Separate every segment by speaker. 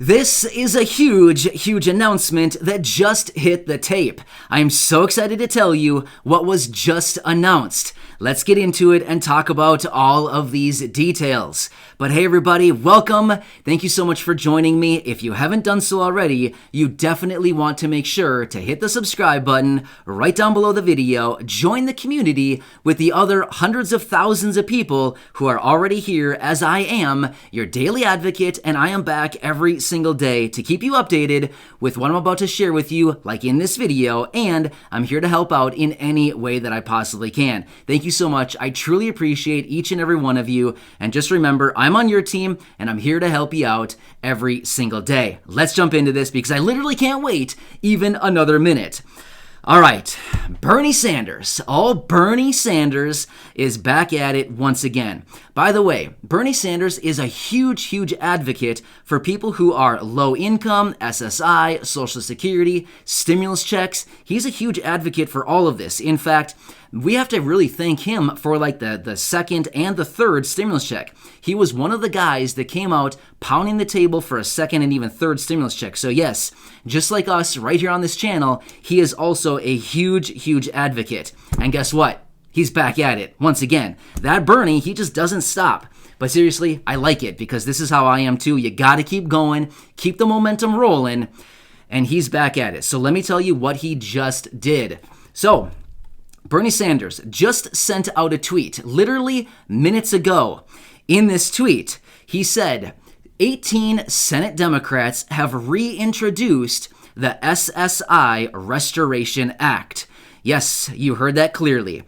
Speaker 1: This is a huge announcement that just hit the tape. I'm so excited to tell you what was just announced. Let's get into it and talk about all of these details. But hey everybody, welcome. Thank you so much for joining me. If you haven't done so already, you definitely want to make sure to hit the subscribe button right down below the video. Join the community with the other hundreds of thousands of people who are already here, as I am your daily advocate, and I am back every single day to keep you updated with what I'm about to share with you, like in this video, and I'm here to help out in any way that I possibly can. Thank you so much. I truly appreciate each and every one of you, and just remember, I'm on your team, and I'm here to help you out every single day. Let's jump into this because I literally can't wait even another minute. All right, Bernie Sanders. Bernie Sanders is back at it once again. By the way, Bernie Sanders is a huge advocate for people who are low income, SSI, Social Security, stimulus checks. He's a huge advocate for all of this. In fact, we have to really thank him for like the second and the third stimulus check. He was one of the guys that came out pounding the table for a second and even third stimulus check. So yes, just like us right here on this channel, he is also a huge advocate. And guess what? He's back at it once again. That Bernie, he just doesn't stop. But seriously, I like it because this is how I am too. You got to keep going, keep the momentum rolling, and he's back at it. So let me tell you what he just did. So Bernie Sanders just sent out a tweet literally minutes ago. In this tweet, he said 18 Senate Democrats have reintroduced the SSI Restoration Act. Yes, you heard that clearly.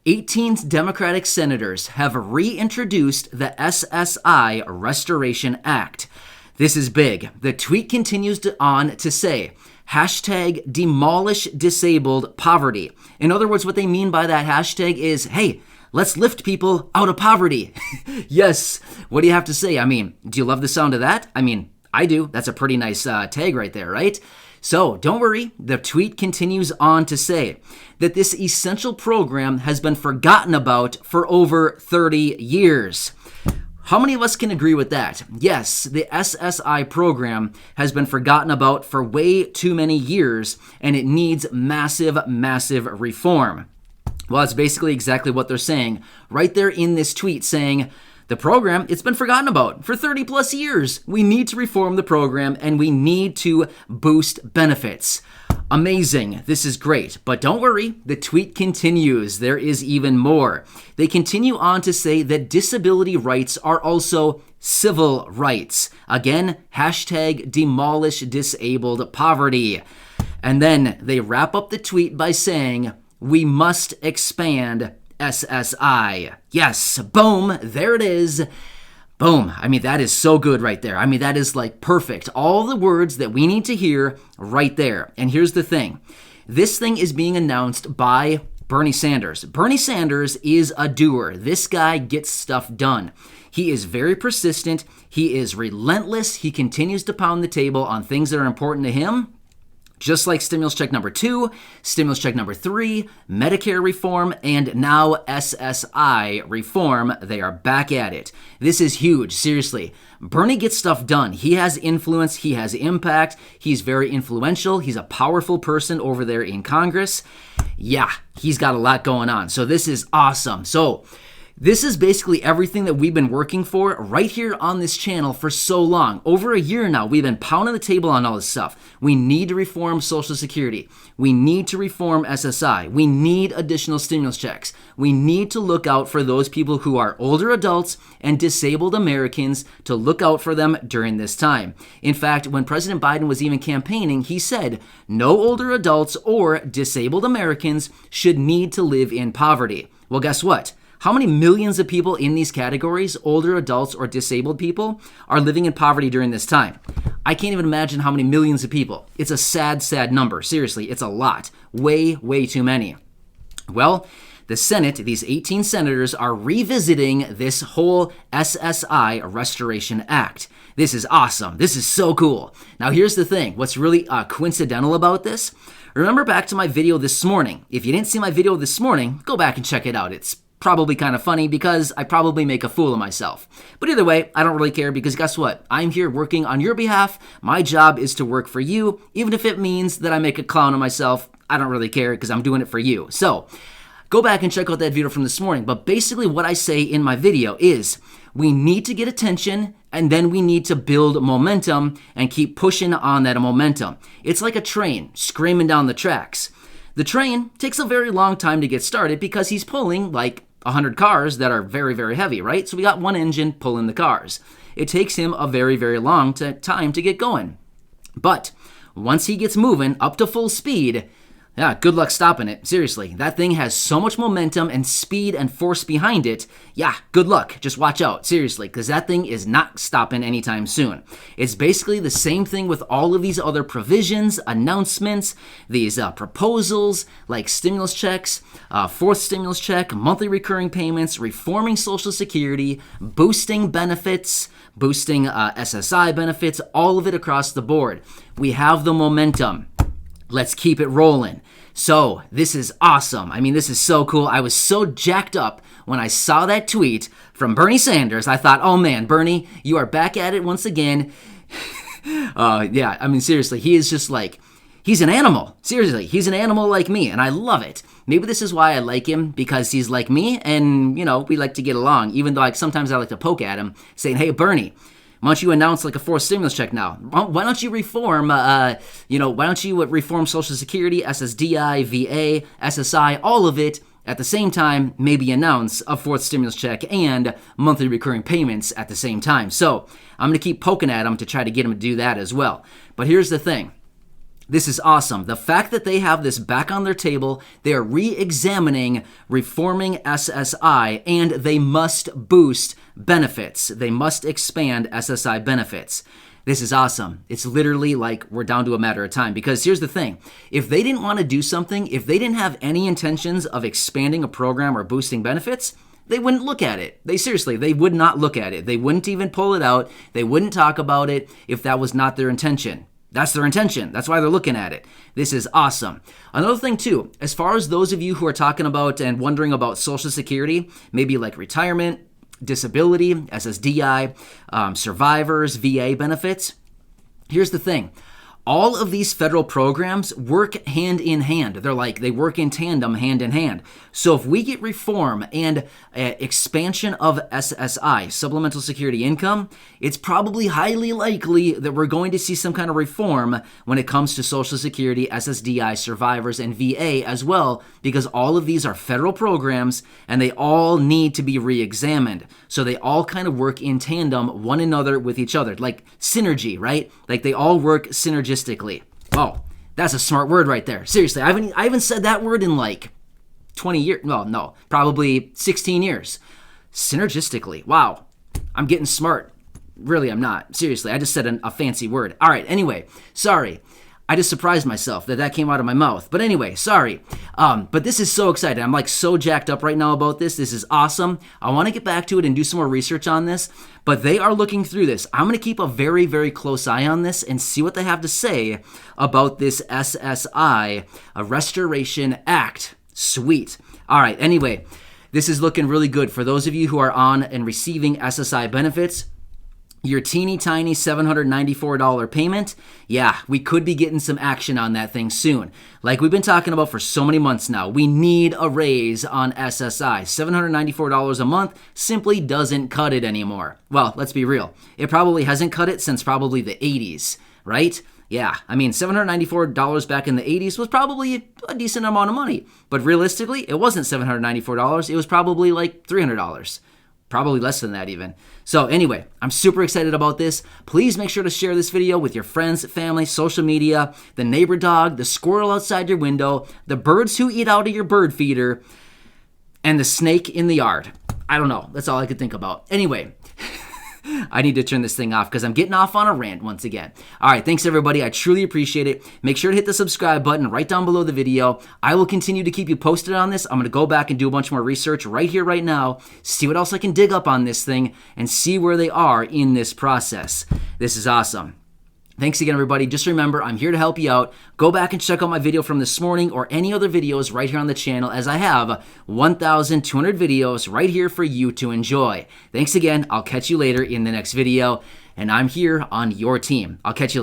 Speaker 1: 18 Democratic senators have reintroduced the SSI Restoration Act. This is big. The tweet continues on to say, hashtag demolish disabled poverty. In other words, what they mean by that hashtag is, hey, let's lift people out of poverty. Yes. What do you have to say? I mean, do you love the sound of that? I mean, I do. That's a pretty nice tag right there, right? So don't worry. The tweet continues on to say that this essential program has been forgotten about for over 30 years. How many of us can agree with that? Yes, the SSI program has been forgotten about for way too many years, and it needs massive reform. Well, that's basically exactly what they're saying right there in this tweet, saying the program, it's been forgotten about for 30 plus years. We need to reform the program and we need to boost benefits. Amazing. This is great. But don't worry, the tweet continues. There is even more. They continue on to say that disability rights are also civil rights. Again, hashtag demolish disabled poverty. And then they wrap up the tweet by saying, we must expand SSI. Yes, boom, there it is. Boom. I mean, that is so good right there. I mean, that is like perfect. All the words that we need to hear right there. And here's the thing. This thing is being announced by Bernie Sanders. Bernie Sanders is a doer. This guy gets stuff done. He is very persistent. He is relentless. He continues to pound the table on things that are important to him. Just like stimulus check number 2, stimulus check number 3, Medicare reform, and now SSI reform, they are back at it. This is huge, seriously. Bernie gets stuff done. He has influence, he has impact, he's very influential, he's a powerful person over there in Congress. Yeah, he's got a lot going on, so this is awesome. So this is basically everything that we've been working for right here on this channel for so long. Over a year now, we've been pounding the table on all this stuff. We need to reform Social Security. We need to reform SSI. We need additional stimulus checks. We need to look out for those people who are older adults and disabled Americans, to look out for them during this time. In fact, when President Biden was even campaigning, he said no older adults or disabled Americans should need to live in poverty. Well, guess what? How many millions of people in these categories, older adults or disabled people, are living in poverty during this time? I can't even imagine how many millions of people. It's a sad number. Seriously, it's a lot. Way too many. Well, the Senate, these 18 senators, are revisiting this whole SSI Restoration Act. This is awesome. This is so cool. Now, here's the thing. What's really coincidental about this? Remember back to my video this morning. If you didn't see my video this morning, go back and check it out. It's probably kind of funny because I probably make a fool of myself. But either way, I don't really care because guess what? I'm here working on your behalf. My job is to work for you. Even if it means that I make a clown of myself, I don't really care because I'm doing it for you. So go back and check out that video from this morning. But basically what I say in my video is we need to get attention and then we need to build momentum and keep pushing on that momentum. It's like a train screaming down the tracks. The train takes a very long time to get started because he's pulling like 100 cars that are very, very heavy, right? So we got one engine pulling the cars. It takes him a very, very long time to get going. But once he gets moving up to full speed, yeah, good luck stopping it. Seriously, that thing has so much momentum and speed and force behind it. Yeah, good luck. Just watch out. Seriously, because that thing is not stopping anytime soon. It's basically the same thing with all of these other provisions, announcements, these proposals like stimulus checks, fourth stimulus check, monthly recurring payments, reforming Social Security, boosting benefits, boosting SSI benefits, all of it across the board. We have the momentum. Let's keep it rolling. So this is awesome. I mean, this is so cool. I was so jacked up when I saw that tweet from Bernie Sanders. I thought, oh man, Bernie, you are back at it once again. Yeah, I mean, seriously, he is just like, he's an animal. Seriously, he's an animal like me, and I love it. Maybe this is why I like him, because he's like me, and, you know, we like to get along, even though sometimes I like to poke at him, saying, hey, Bernie, why don't you announce like a fourth stimulus check now? Why don't you reform, why don't you reform Social Security, SSDI, VA, SSI, all of it at the same time, maybe announce a fourth stimulus check and monthly recurring payments at the same time. So I'm going to keep poking at him to try to get him to do that as well. But here's the thing. This is awesome. The fact that they have this back on their table, they are re-examining reforming SSI, and they must boost benefits. They must expand SSI benefits. This is awesome. It's literally like we're down to a matter of time. Because here's the thing. If they didn't want to do something, if they didn't have any intentions of expanding a program or boosting benefits, they wouldn't look at it. They would not look at it. They wouldn't even pull it out. They wouldn't talk about it if that was not their intention. That's their intention. That's why they're looking at it. This is awesome. Another thing too, as far as those of you who are talking about and wondering about Social Security, maybe like retirement, disability, SSDI, survivors, VA benefits, here's the thing. All of these federal programs work hand in hand. They work in tandem, hand in hand. So if we get reform and expansion of SSI, supplemental security income, it's probably highly likely that we're going to see some kind of reform when it comes to Social Security, SSDI, survivors, and VA as well, because all of these are federal programs and they all need to be re-examined. So they all kind of work in tandem, one another with each other, like synergy, right? Like they all work synergistically. Oh, that's a smart word right there. Seriously, I haven't said that word in like 20 years. Well, no, probably 16 years. Synergistically. Wow. I'm getting smart. Really, I'm not. Seriously, I just said a fancy word. All right, anyway, sorry. I just surprised myself that came out of my mouth. But anyway, sorry. But this is so exciting. I'm like so jacked up right now about this. This is awesome. I want to get back to it and do some more research on this. But they are looking through this. I'm going to keep a very, very close eye on this and see what they have to say about this SSI, a Restoration Act. Sweet. All right, anyway, this is looking really good. For those of you who are on and receiving SSI benefits, your teeny tiny $794 payment, yeah, we could be getting some action on that thing soon. Like we've been talking about for so many months now, we need a raise on SSI. $794 a month simply doesn't cut it anymore. Well, let's be real. It probably hasn't cut it since probably the 80s, right? Yeah, I mean, $794 back in the 80s was probably a decent amount of money. But realistically, it wasn't $794. It was probably like $300. Probably less than that even. So anyway, I'm super excited about this. Please make sure to share this video with your friends, family, social media, the neighbor dog, the squirrel outside your window, the birds who eat out of your bird feeder, and the snake in the yard. I don't know. That's all I could think about. Anyway, I need to turn this thing off because I'm getting off on a rant once again. All right, thanks everybody. I truly appreciate it. Make sure to hit the subscribe button right down below the video. I will continue to keep you posted on this. I'm going to go back and do a bunch more research right here, right now, see what else I can dig up on this thing, and see where they are in this process. This is awesome. Thanks again, everybody. Just remember, I'm here to help you out. Go back and check out my video from this morning or any other videos right here on the channel, as I have 1,200 videos right here for you to enjoy. Thanks again. I'll catch you later in the next video, and I'm here on your team. I'll catch you later.